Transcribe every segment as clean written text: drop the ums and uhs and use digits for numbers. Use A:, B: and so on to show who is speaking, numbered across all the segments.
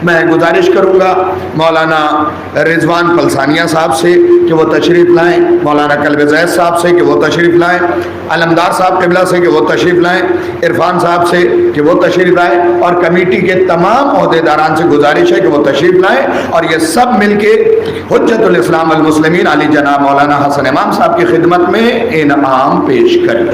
A: میں گزارش کروں گا مولانا رضوان پلسانیہ صاحب سے کہ وہ تشریف لائیں، مولانا قلب زید صاحب سے کہ وہ تشریف لائیں، علمدار صاحب قبلہ سے کہ وہ تشریف لائیں، عرفان صاحب سے کہ وہ تشریف لائیں، اور کمیٹی کے تمام عہدیداران سے گزارش ہے کہ وہ تشریف لائیں، اور یہ سب مل کے حجت الاسلام والمسلمین علی جناب مولانا حسن امام صاحب کی خدمت میں انعام پیش کریں۔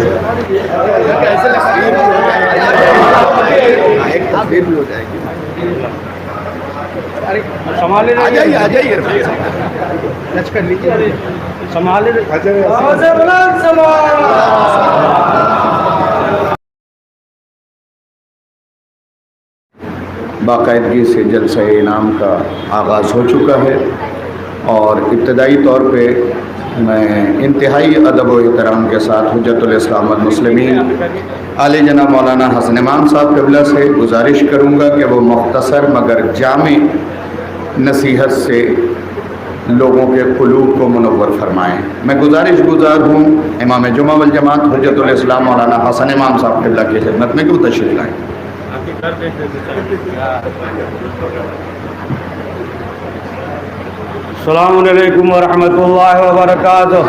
A: باقاعدگی سے جلسہ انعام کا آغاز ہو چکا ہے، اور ابتدائی طور پہ میں انتہائی ادب و احترام کے ساتھ حجت الاسلام والمسلمین علی جناب مولانا حسن امام صاحب قبلہ سے گزارش کروں گا کہ وہ مختصر مگر جامع نصیحت سے لوگوں کے قلوب کو منور فرمائیں۔ میں گزارش گزار ہوں امام جمعہ والجماعت حجت الاسلام مولانا حسن امام صاحب قبلہ کی خدمت میں کہ وہ تشریف لائیں۔
B: السلام علیکم ورحمۃ اللہ وبرکاتہ۔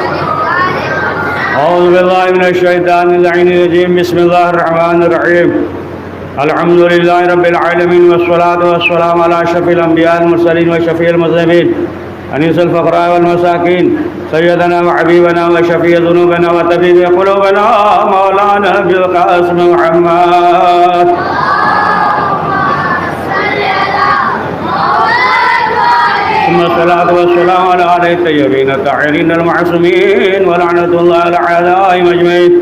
B: اعوذ باللہ من الشیطان اللعین الرجیم، بسم اللہ الرحمن الرحیم۔ الحمد للہ رب العالمین والصلاة والسلام علی اشرف الانبیاء المرسلین وشفیع المذنبین انیس الفقراء والمساکین سیدنا وحبیبنا وشفیع ذنوبنا وطبیب قلوبنا مولانا ابی القاسم محمد۔ الصلاة والسلام على آله الطيبين الطاهرين المعصومين ولعنة الله على أعدائهم أجمعين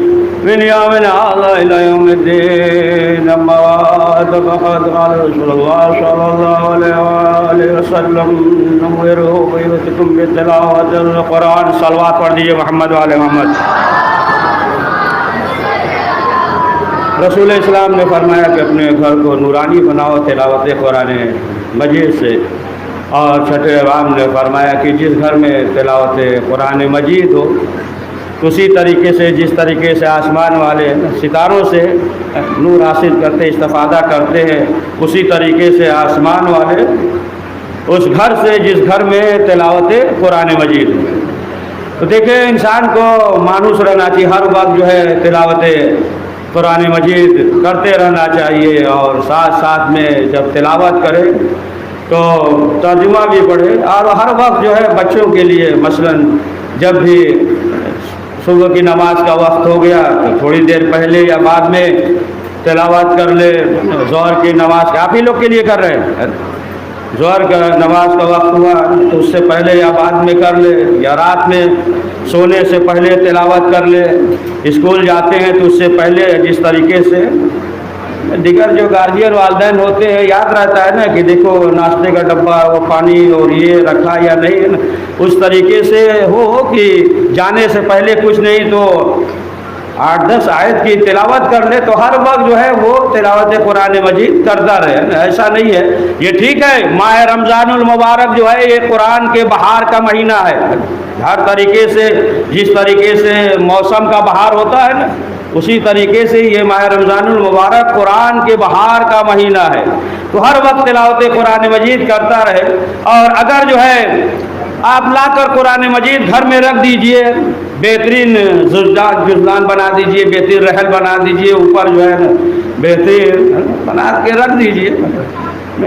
B: من يومنا هذا إلى يوم الدين، أما بعد فقد قال رسول الله صلى الله عليه وآله وسلم نوّروا بيوتكم بتلاوة القرآن۔ صلوات پڑھ دیجیے محمد وعلى محمد۔ رسول اسلام نے فرمایا کہ اپنے گھر کو نورانی بناؤ تلاوت قرآن مجید سے، اور چھٹے امام نے فرمایا کہ جس گھر میں تلاوت قرآن مجید ہو، اسی طریقے سے جس طریقے سے آسمان والے ستاروں سے نور حاصل کرتے استفادہ کرتے ہیں، اسی طریقے سے آسمان والے اس گھر سے جس گھر میں تلاوت قرآن مجید ہو۔ تو دیکھیں انسان کو مانوس رہنا چاہیے، ہر وقت جو ہے تلاوت قرآن مجید کرتے رہنا چاہیے، اور ساتھ ساتھ میں جب تلاوت کرے تو ترجمہ بھی پڑھے، اور ہر وقت جو ہے بچوں کے لیے مثلاً جب بھی صبح کی نماز کا وقت ہو گیا تو تھوڑی دیر پہلے یا بعد میں تلاوت کر لے۔ ظہر کی نماز آپ ہی لوگ کے لیے کر رہے ہیں، ظہر کا نماز کا وقت ہوا تو اس سے پہلے یا بعد میں کر لے، یا رات میں سونے سے پہلے تلاوت کر لے، اسکول جاتے ہیں تو اس سے پہلے جس طریقے سے دیگر جو گارجین والدین ہوتے ہیں یاد رہتا ہے نا کہ دیکھو ناشتے کا ڈبہ وہ پانی اور یہ رکھا یا نہیں، اس طریقے سے ہو کہ جانے سے پہلے کچھ نہیں تو 8-10 آیت کی تلاوت کر لے، تو ہر وقت جو ہے وہ تلاوت قرآن مجید کرتا رہے۔ ایسا نہیں ہے، یہ ٹھیک ہے ماہ رمضان المبارک جو ہے یہ قرآن کے بہار کا مہینہ ہے، ہر طریقے سے جس طریقے سے موسم کا بہار ہوتا ہے نا، اسی طریقے سے یہ ماہ رمضان المبارک قرآن کے بہار کا مہینہ ہے، تو ہر وقت تلاوت قرآن مجید کرتا رہے۔ اور اگر جو ہے آپ لا کر قرآن مجید گھر میں رکھ دیجئے، بہترین جزدان بنا دیجئے، بہترین رحل بنا دیجئے، اوپر جو ہے بہترین بنا کے رکھ دیجئے،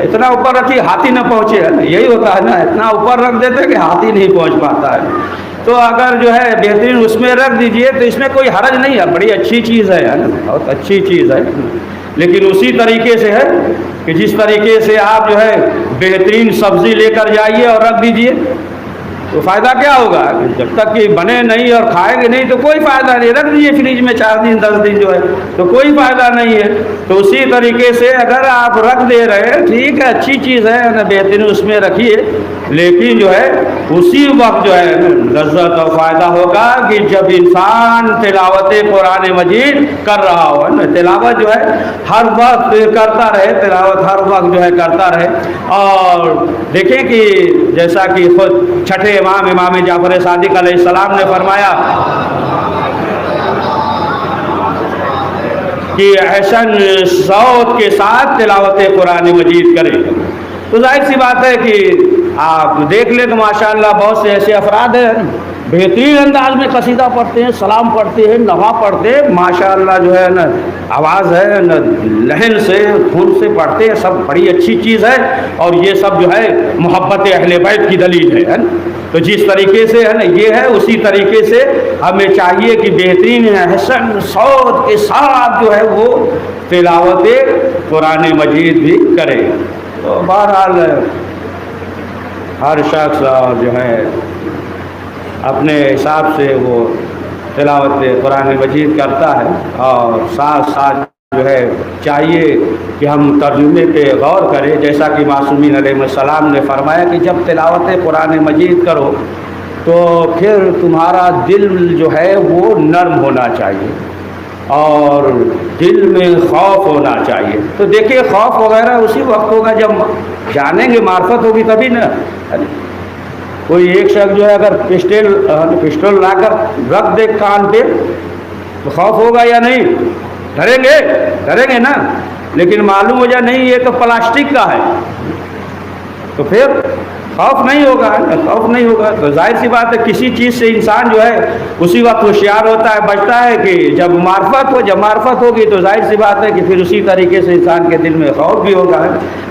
B: اتنا اوپر رکھیے ہاتھی نہ پہنچے، یہی ہوتا ہے نا، اتنا اوپر رکھ دیتے کہ ہاتھی نہیں پہنچ پاتا ہے، تو اگر جو ہے بہترین اس میں رکھ دیجئے تو اس میں کوئی حرج نہیں ہے، بڑی اچھی چیز ہے، بہت اچھی چیز ہے۔ لیکن اسی طریقے سے ہے کہ جس طریقے سے آپ جو ہے بہترین سبزی لے کر جائیے اور رکھ دیجئے، تو فائدہ کیا ہوگا؟ جب تک کہ بنے نہیں اور کھائیں گے نہیں تو کوئی فائدہ نہیں، رکھ دیجیے فریج میں 4 دن 10 دن جو ہے تو کوئی فائدہ نہیں ہے۔ تو اسی طریقے سے اگر آپ رکھ دے رہے ہیں ٹھیک ہے، اچھی چیز ہے نا، بہترین اس میں رکھیے، لیکن جو ہے اسی وقت جو ہے لذت اور فائدہ ہوگا کہ جب انسان تلاوت قرآن مجید کر رہا ہو نا، تلاوت جو ہے ہر وقت کرتا رہے، تلاوت ہر وقت جو ہے کرتا رہے۔ اور دیکھیں کہ جیسا کہ خود چھٹے امام جعفر صادق علیہ السلام نے فرمایا کہ احسن صوت کے ساتھ تلاوت قرآن مجید کرے، تو ظاہر سی بات ہے کہ آپ دیکھ لیں تو ماشاءاللہ بہت سے ایسے افراد ہیں بہترین انداز میں قصیدہ پڑھتے ہیں، سلام پڑھتے ہیں، نغمہ پڑھتے ہیں، ماشاءاللہ جو ہے نا آواز ہے نا لحن سے دھن سے پڑھتے ہیں، سب بڑی اچھی چیز ہے، اور یہ سب جو ہے محبت اہل بیت کی دلیل ہے نا؟ تو جس طریقے سے ہے نا یہ ہے، اسی طریقے سے ہمیں چاہیے کہ بہترین حسن صوت کے ساتھ جو ہے وہ تلاوت قرآن مجید بھی کرے۔ تو بہرحال ہر شخص جو ہے اپنے حساب سے وہ تلاوت قرآن مجید کرتا ہے، اور ساتھ ساتھ جو ہے چاہیے کہ ہم ترجمے پہ غور کریں، جیسا کہ معصومین علیہ السلام نے فرمایا کہ جب تلاوت قرآن مجید کرو تو پھر تمہارا دل جو ہے وہ نرم ہونا چاہیے اور دل میں خوف ہونا چاہیے۔ تو دیکھیے خوف وغیرہ اسی وقت ہوگا جب جانیں گے، معرفت ہوگی تبھی نا۔ کوئی ایک شخص جو ہے اگر پسٹل لا کر رکھ دے کان پہ تو خوف ہوگا یا نہیں؟ ڈریں گے نا، لیکن معلوم ہو جائے نہیں یہ تو پلاسٹک کا ہے تو پھر خوف نہیں ہوگا، خوف نہیں ہوگا۔ تو ظاہر سی بات ہے کسی چیز سے انسان جو ہے اسی وقت ہوشیار ہوتا ہے، بچتا ہے کہ جب معرفت ہوگی تو ظاہر سی بات ہے کہ پھر اسی طریقے سے انسان کے دل میں خوف بھی ہوگا۔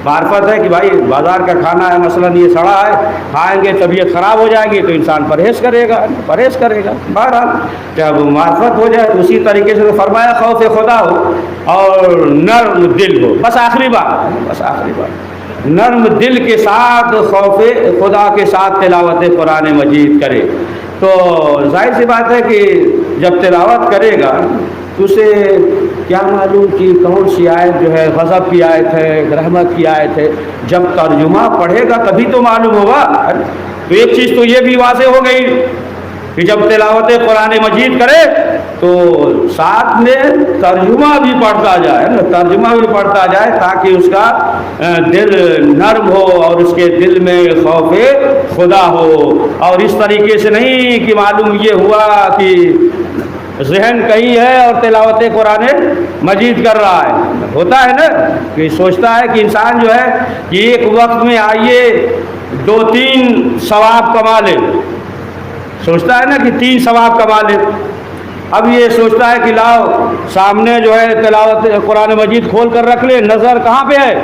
B: معرفت ہے کہ بھائی بازار کا کھانا ہے، مثلاً یہ سڑا ہے، کھائیں گے طبیعت خراب ہو جائے گی تو انسان پرہیز کرے گا۔ بہرحال جب معرفت ہو جائے اسی طریقے سے فرمایا خوف خدا ہو اور نرم دل ہو۔ بس آخری بات نرم دل کے ساتھ خوف خدا کے ساتھ تلاوت قرآن مجید کرے۔ تو ظاہر سی بات ہے کہ جب تلاوت کرے گا تو اسے کیا معلوم کہ کون سی آیت جو ہے غضب کی آیت ہے، رحمت کی آیت ہے، جب ترجمہ پڑھے گا تبھی تو معلوم ہوگا۔ تو ایک چیز تو یہ بھی واضح ہو گئی کہ جب تلاوت قرآن مجید کرے تو ساتھ میں ترجمہ بھی پڑھتا جائے تاکہ اس کا دل نرم ہو اور اس کے دل میں خوف خدا ہو، اور اس طریقے سے نہیں کہ معلوم یہ ہوا کہ ذہن کہیں ہے اور تلاوت قرآن مجید کر رہا ہے۔ ہوتا ہے نا کہ سوچتا ہے کہ انسان جو ہے کہ ایک وقت میں آئیے 2-3 ثواب کما لے، سوچتا ہے نا کہ 3 ثواب کما لے۔ اب یہ سوچتا ہے کہ لاؤ سامنے جو ہے تلاوت قرآن مجید کھول کر رکھ لے، نظر کہاں پہ ہے؟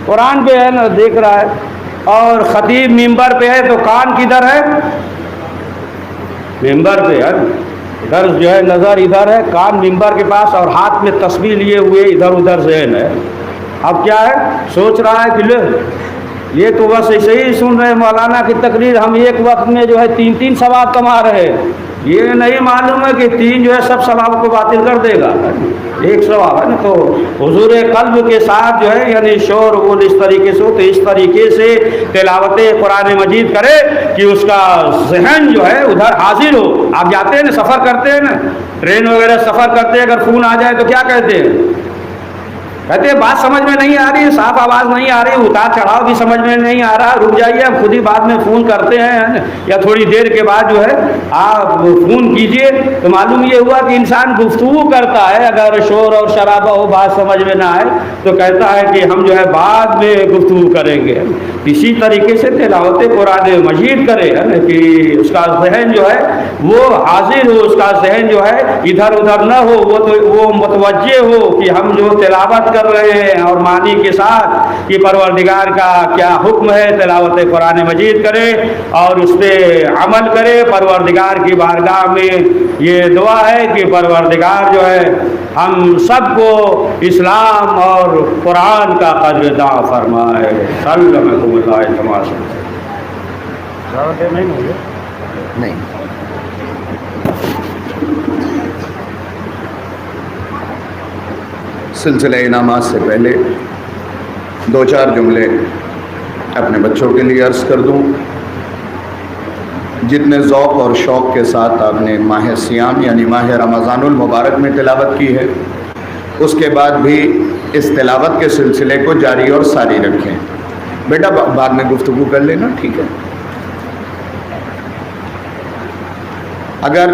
B: قرآن پہ ہے نا، دیکھ رہا ہے، اور خطیب ممبر پہ ہے تو کان کدھر ہے؟ ممبر پہ ہے، ادھر جو ہے نظر ادھر ہے، کان ممبر کے پاس، اور ہاتھ میں تسبیح لیے ہوئے ادھر ادھر ذہن ہے۔ اب کیا ہے؟ سوچ رہا ہے کہ لے یہ تو بس ایسے ہی سن رہے مولانا کی تقریر، ہم ایک وقت میں جو ہے 3 ثواب کما رہے، یہ نہیں معلوم ہے کہ 3 جو ہے سب ثواب کو باطل کر دے گا، 1 ثواب ہے نا۔ تو حضور قلب کے ساتھ جو ہے یعنی شور وہ اس طریقے سے ہو، تو اس طریقے سے تلاوت قرآن مجید کرے کہ اس کا ذہن جو ہے ادھر حاضر ہو۔ آپ جاتے ہیں نا، سفر کرتے ہیں نا، ٹرین وغیرہ سفر کرتے ہیں، اگر فون آ جائے تو کیا کہتے ہیں؟ کہتے ہیں بات سمجھ میں نہیں آ رہی، صاف آواز نہیں آ رہی، اتار چڑھاؤ بھی سمجھ میں نہیں آ رہا، رک جائیے ہم خود ہی بعد میں فون کرتے ہیں، یا تھوڑی دیر کے بعد جو ہے آپ فون کیجئے۔ تو معلوم یہ ہوا کہ انسان گفتگو کرتا ہے، اگر شور اور شرابہ ہو، بات سمجھ میں نہ آئے تو کہتا ہے کہ ہم جو ہے بعد میں گفتگو کریں گے۔ اسی طریقے سے تلاوت قرآن مجید کرے کہ اس کا ذہن جو ہے وہ حاضر ہو، اس کا ذہن جو ہے ادھر ادھر نہ ہو، وہ متوجہ ہو کہ ہم جو تلاوت کر رہے ہیں، اور معنی کے ساتھ کہ پروردگار کا کیا حکم ہے، تلاوت قرآن مجید کرے اور اس پہ عمل کرے۔ پروردگار کی بارگاہ میں یہ دعا ہے کہ پروردگار جو ہے ہم سب کو اسلام اور قرآن کا قدرداں فرمائے۔ صلی اللہ علیہ وسلم۔
A: نہیں سلسلہ انعامات سے پہلے 2-4 جملے اپنے بچوں کے لیے عرض کر دوں۔ جتنے ذوق اور شوق کے ساتھ آپ نے ماہ صیام یعنی ماہ رمضان المبارک میں تلاوت کی ہے، اس کے بعد بھی اس تلاوت کے سلسلے کو جاری اور ساری رکھیں۔ بیٹا بعد میں گفتگو کر لینا، ٹھیک ہے؟ اگر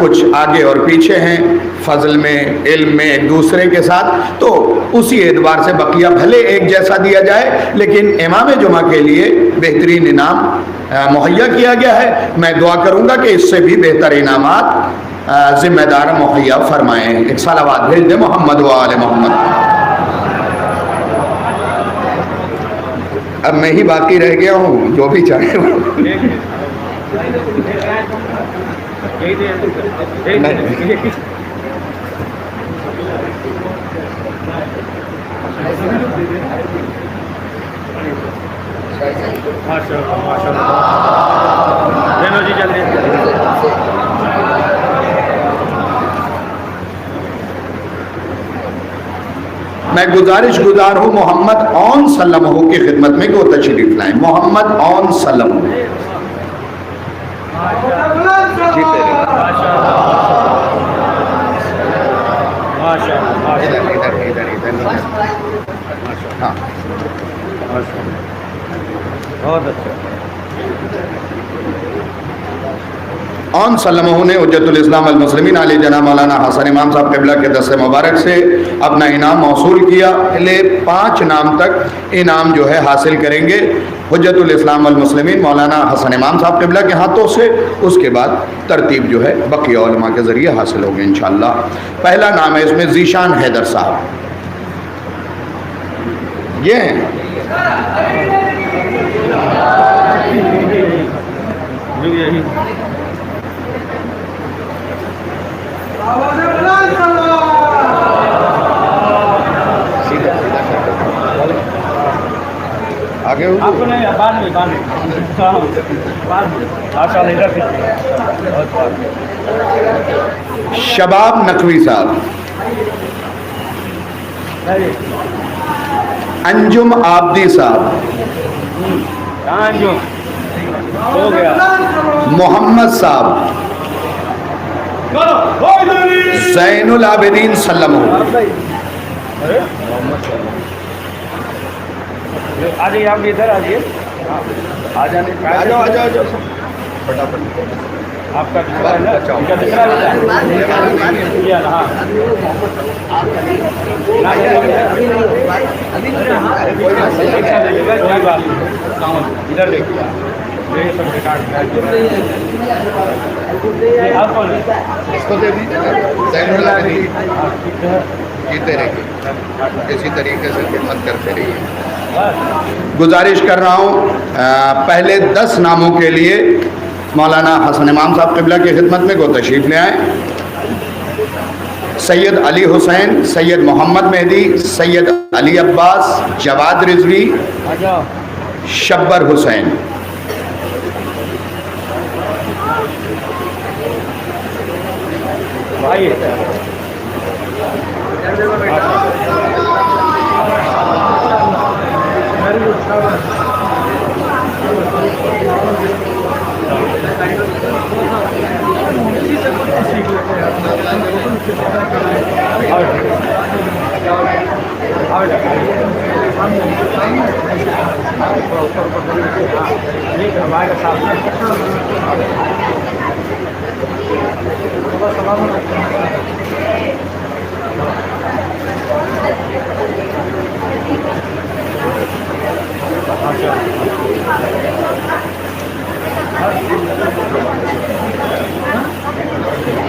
A: کچھ آگے اور پیچھے ہیں فضل میں، علم میں ایک دوسرے کے ساتھ، تو اسی اعتبار سے بقیہ بھلے ایک جیسا دیا جائے لیکن امام جمعہ کے لیے بہترین انعام مہیا کیا گیا ہے۔ میں دعا کروں گا کہ اس سے بھی بہتر انعامات ذمہ دار مہیا فرمائیں۔ ایک صلوات بھیج دیں محمد و آل محمد۔ اب میں ہی باقی رہ گیا ہوں، جو بھی چاہے میں گزارش گزار ہوں محمد اون سلم ہو کی خدمت میں کہ وہ تشریف لائیں۔ محمد اون سلم ہو ہاں
B: بہت اچھا۔
A: اون سلمہ نے حجت الاسلام المسلمین علی جناب مولانا حسن امام صاحب قبلہ کے دست مبارک سے اپنا انعام موصول کیا۔ پہلے 5 نام تک انعام جو ہے حاصل کریں گے حجت الاسلام المسلمین مولانا حسن امام صاحب قبلہ کے ہاتھوں سے، اس کے بعد ترتیب جو ہے بقیہ علماء کے ذریعے حاصل ہوگی انشاءاللہ۔ پہلا نام ہے اس میں ذیشان حیدر صاحب، یہ ہیں آگے شباب نقوی صاحب، انجم آبدی صاحب، محمد صاحب، زین العابدین سلم
B: آجائیے، آپ ادھر آجائیے، آ جانے آپ کا دکھا ہے نا، ادھر دیکھیے
A: اس کو دے دیجیے زین العابدین، جیتے رہیے، اسی طریقے سے خدمت کرتے رہیے۔ گزارش کر رہا ہوں پہلے 10 ناموں کے لیے مولانا حسن امام صاحب قبلہ کی خدمت میں کو تشریف لے آئیں۔ سید علی حسین، سید محمد مہدی، سید علی عباس، جواد رضوی، شبر حسین۔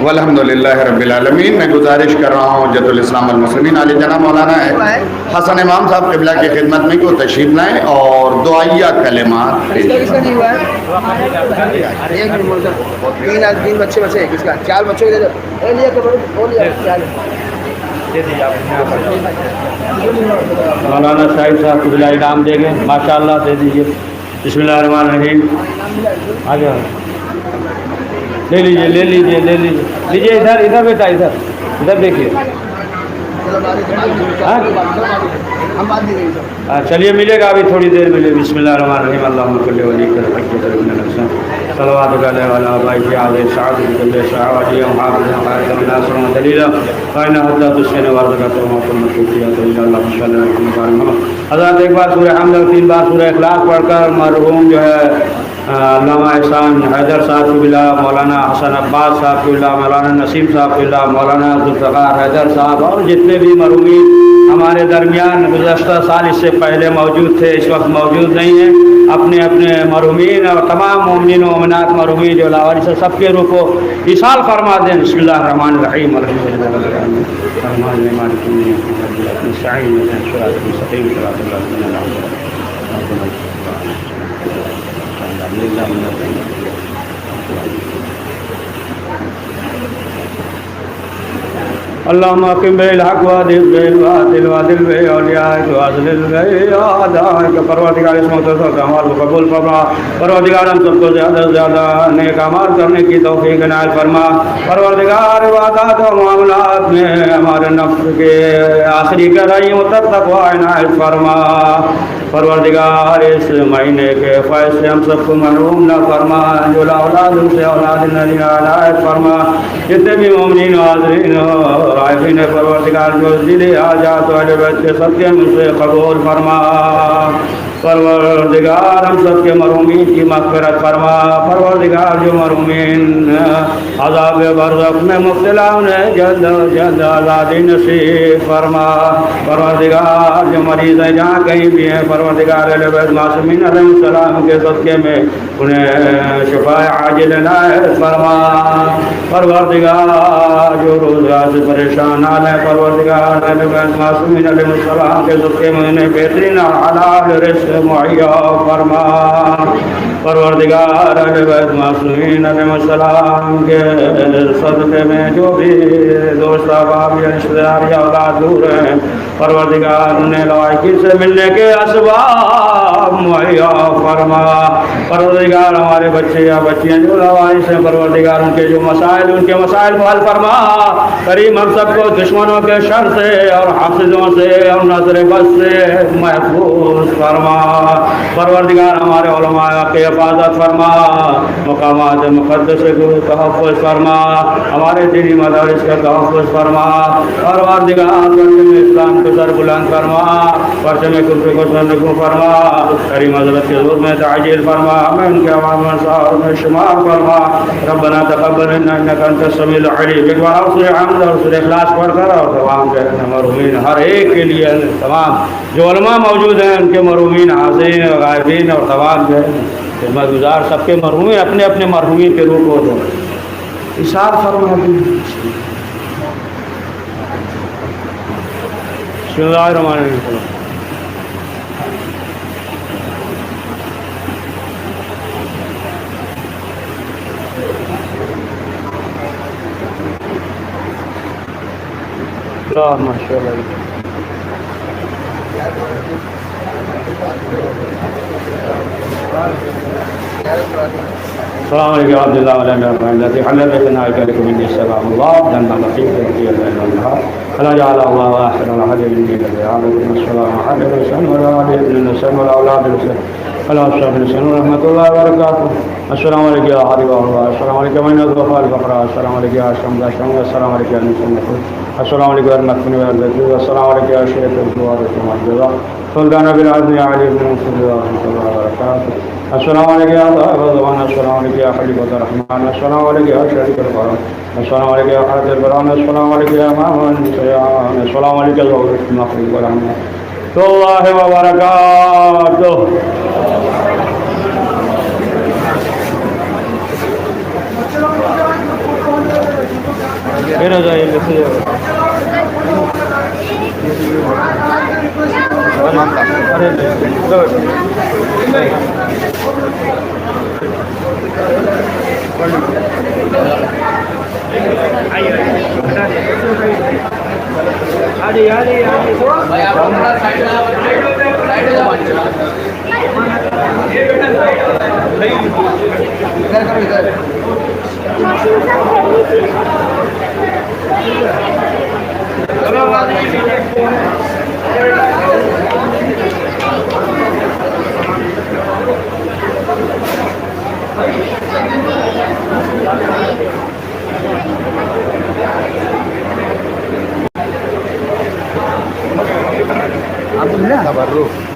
A: والحمدللہ رب العالمین۔ میں گزارش کر رہا ہوں حجت الاسلام المسلمین علی جناب مولانا حسن امام صاحب قبلہ کی خدمت میں کو تشریف لائیں اور دعائیہ کلمات پیش کریں۔
C: 3 بچے بچے، کس کا 4 بچوں کے
B: مولانا صاحب صاحب قبلہ انعام دیں گے، ماشاء اللہ دے دیجیے۔ بسم اللہ الرحمن الرحیم، آ جاؤ، لے لیجیے لے لیجیے لے لیجیے، لیجیے ادھر ادھر بیٹا، ادھر ادھر دیکھیے۔ چلیے ملے گا ابھی تھوڑی دیر ملے۔ بسم اللہ الرحمن الرحیم، اللہم صلی علی صلواتك عليه وعلى آبائه عليه السعادة بكل ساعة وليا وحافظا وقائدا وناصرا ودليلا فإن حتى تسكن وارزقك وما كنا شكريا إلا الله صلى الله عليه وسلم. حضرات ایک بار سورہ حمد اور 3 بار سورہ اخلاق پڑھ کر مرحوم جو ہے علامہ احسان حیدر صاحب فی اللہ، مولانا حسن عباس صاحب فی اللہ، مولانا نسیم صاحب فی اللہ، مولانا عبدالغفار حیدر صاحب اور جتنے بھی مرحومین ہمارے درمیان گزشتہ سال اس سے پہلے موجود تھے، اس وقت موجود نہیں ہیں، اپنے اپنے مرحومین اور تمام مومنین و مومنات مرحومین جو لاوارث سے سب کے روح کو ایصال فرما دیں. بسم اللہ الرحمن الرحیم الحمدللہ رب العالمین الرحمن مالک یوم الدین نستعین اهدنا الصراط المستقیم صراط الذین انعمت علیہم. اللهم اقم بالحق وادل بالباطل وادل باولیائک واذلل باعدائک. پروردگار اس مقدس اعمال کو قبول فرما. پروردگار ہم سب کو زیادہ سے زیادہ نیک اعمال کرنے کی توفیق عنایت فرما. پروردگار عبادات و معاملات میں ہمارے نفس کے آخری گہرائیوں تک تقوی عنایت فرما. پروردگار اس مہینے کے فیض سے ہم سب کو محروم نہ فرما. جو لا اولاد ان سے اولاد عنایت فرما. جتنے بھی مومنین و حاضرین عائفین پروردگار جو دل حاجات و اہل بیت کے صدقے میں سے قبول فرما. پروردگار ہم سب کے مرحومین کی مغفرت فرما. پروردگار جو مرحومین عذاب برزخ میں مبتلا انہیں جلد جلد آزادی نصیب فرما. پروردگار جو مریض ہیں جہاں کہیں بھی ہیں، پروردگار اہل بیت معصومین علیہ السلام کے صدقے میں انہیں شفاء عاجل عنایت فرما. پروردگار جو روزگار سے پریشان حال ہے، پروردگار اہل بیت معصومین علیہ السلام کے صدقے میں انہیں بہترین حلال رزق مہیا فرما. پروردگار اہل بیت معصومین علیہ السلام کے صدقے میں جو بھی دوست احباب یا رشتہ دار یا اولاد دور ہیں، پروردگار انہیں لائقی سے ملنے کے اسباب مہیا فرما. پروردگار ہمارے بچے یا بچیاں جو لوائس ہیں، پروردگار ان کے جو مسائل ان کے مسائل کو حل فرما. کریم ہم سب کو دشمنوں کے شر سے اور حافظوں سے اور نظر بد سے محفوظ فرما. پروردگار ہمارے علماء کی حفاظت فرما. مقامات مقدس کو تحفظ فرما. ہمارے دینی مدارس کا تحفظ فرما. پروردگار پرچم اسلام کو سر بلند فرما. پرچم کفر کو سر نگو فرما. کریم حضرت کے حضور میں تعجیل فرما. ہمیں ان کے عوام انصار میں شمار فرما. ربنا تقبل منا انك انت السميع العليم. ایک بار سورہ حمد اور سورہ اخلاص پڑھ کر اور تمام کے مرحومین ہر ایک کے لیے تمام جو علماء موجود ہیں ان کے مرحومین حاضرین اور غائبین اور تمام جو خدمت گزار سب کے مرحومین اپنے اپنے مرحومین کے روح کو دو ایثار فرما دیں. بسم اللہ الرحمن الرحیم. ماشاء اللہ. السلام علیکم عبد اللہ علیہ الذي حل بيننا وبينكم من السلام الله جل لطيف في الله فلا جعل الله واحد احد من العالمين. السلام عليكم ورحمة الله وبركاته. رحمۃ اللہ وبرکاتہ. السلام علیکم یا حبیب اللہ. السلام علیکم من الغفار الغفار. السلام علیکم یا شمع شمع. السلام علیکم یا نسیم. السلام علیکم ورحمۃ اللہ وبرکاتہ. السلام علیکم یا شیخ الجوار الجزا سلطان بن عزیز علی بن مسعود رحمۃ اللہ وبرکاتہ. السلام علیکم یا صاحب الزمان. السلام علیکم یا خلیفۃ الرحمن. السلام علیکم یا شریک القرآن. السلام علیکم یا خالد القرآن. السلام علیکم یا امام السلام. السلام علیکم یا مخلوق ورحمۃ اللہ وبرکاتہ.
C: تبرک